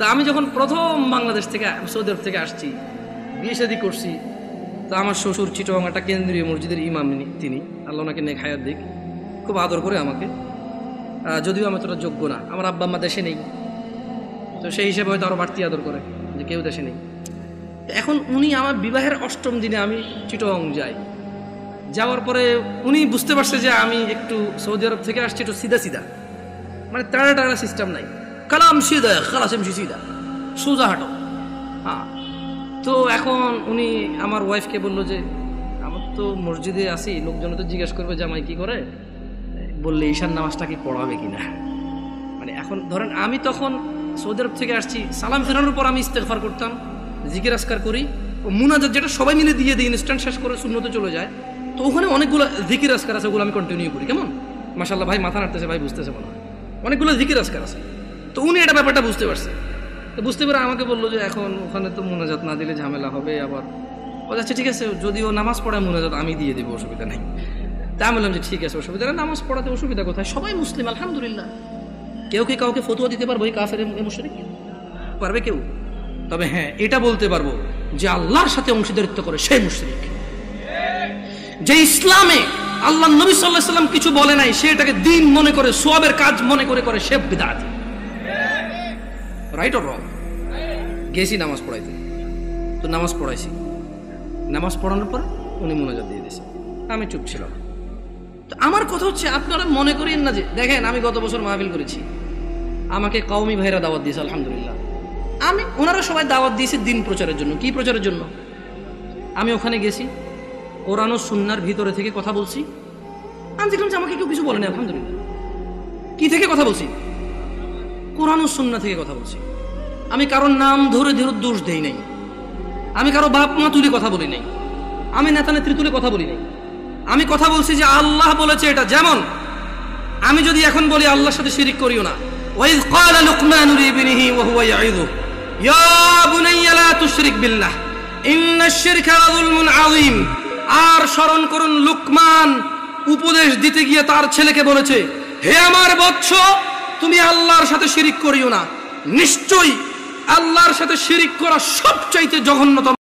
তা আমি যখন প্রথম বাংলাদেশ থেকে সৌদি আরব থেকে আসছি, বিয়ে শাদী করছি, তো আমার শ্বশুর চিটগাং একটা কেন্দ্রীয় মসজিদের ইমাম, তিনি আল্লাহ ওনাকে নেক হায়াত দিক, খুব আদর করে আমাকে, যদিও আমি তোরা যোগ্য না, আমার আব্বা আম্মা দেশে নেই, তো সেই হিসেবে হয়তো আরও বাড়তি আদর করে যে কেউ দেশে নেই। এখন উনি আমার বিবাহের ৮ম দিনে আমি চিটগাং যাই, যাওয়ার পরে উনি বুঝতে পারছে যে আমি একটু সৌদি আরব থেকে আসছি একটু সিধা সিধা, মানে টানা টানা সিস্টেম নাই, কালাম সিধা খালাস এমসি সিধা সোজা হাঁটো। হ্যাঁ, তো এখন উনি আমার ওয়াইফকে বললো যে আমার তো মসজিদে আসি, লোকজন তো জিজ্ঞেস করবে জামাই কি করে, বললে ঈশান নামাজটা কি পড়াবে কিনা। মানে এখন ধরেন আমি তখন সৌদি আরব থেকে আসছি, সালাম ফেরানোর পর আমি ইস্তেগফার করতাম, জিকির আসকার করি, মুনাজাত যেটা সবাই মিলে দিয়ে দিই, ইনস্ট্যান্ট শেষ করে সুন্নতে চলে যায়। তো ওখানে অনেকগুলো জিকির আসকার আছে, ওগুলো আমি কন্টিনিউ করি। কেমন মাশাআল্লাহ, ভাই মাথা নাড়তেছে, ভাই বুঝতেছে মনে হয়, অনেকগুলো জিকির আসকার আছে। তো উনি এটা ব্যাপারটা বুঝতে পারছে, তো বুঝতে পারে আমাকে বললো যে এখন ওখানে তো মুনাজাত না দিলে ঝামেলা হবে, আবার ও যাচ্ছে ঠিক আছে, যদিও নামাজ পড়ায় মুনাজাত আমি দিয়ে দেবো, অসুবিধা নেই। তা আমি বললাম যে ঠিক আছে, অসুবিধা নেই, নামাজ পড়াতে অসুবিধা কোথায়, সবাই মুসলিম আলহামদুলিল্লাহ, কেউ কি কাউকে ফতোয়া দিতে পারবো এই কাফের মুশরিক? পারবে কেউ? তবে হ্যাঁ, এটা বলতে পারবো যে আল্লাহর সাথে অংশীদারিত্ব করে সে মুশরিক। যে ইসলামে আল্লাহ নবী সাল্লাল্লাহু আলাইহি ওয়াসাল্লাম কিছু বলে নাই, সে এটাকে দ্বীন মনে করে, সওয়াবের কাজ মনে করে সে বিদআতি। Right or wrong? গেছি নামাজ পড়াইতে, তো নামাজ পড়াইছি, নামাজ পড়ানোর পর উনি মুনাজাত দিয়ে দিয়েছে, আমি চুপ ছিলাম। তো আমার কথা হচ্ছে, আপনারা মনে করেন না যে, দেখেন আমি গত বছর মাহফিল করেছি, আমাকে কওমি ভাইরা দাওয়াত দিয়েছে আলহামদুলিল্লাহ, আমি ওনারা সবাই দাওয়াত দিয়েছে দিন প্রচারের জন্য। কি প্রচারের জন্য? আমি ওখানে গেছি, কোরআন ও সুন্নাহর ভিতরে থেকে কথা বলছি, আমি দেখলাম যে আমাকে কেউ কিছু বলেনি আলহামদুলিল্লাহ। কি থেকে কথা বলছি? কোরআন ও সুন্নাহ থেকে কথা বলছি। আমি কারোর নাম ধরে ধরে দোষ দেই নাই, আমি কারো বাপ মা তুলে কথা বলি নাই, আমি নেতা নেত্রী তুলে কথা বলি নাই, আমি কথা বলছি যে আল্লাহ বলেছে এটা। যেমন আমি যদি এখন বলি আল্লাহর সাথে শিরিক করিও না, ওয়াইজ ক্বালা লুকমানু লিবনিহি ওয়া হুয়া ইয়াইযু ইয়া বুনাইয়া লা তুশরিক বিল্লাহ ইন্নাশ শিরকা লাযুলমুন আযীম। আর স্মরণ করুন, লুকমান উপদেশ দিতে গিয়ে তার ছেলেকে বলেছে, হে আমার বৎস, তুমি আল্লাহর সাথে শিরিক করিও না, নিশ্চয়ই আল্লাহর সাথে শিরিক করা সবচাইতে জঘন্যতম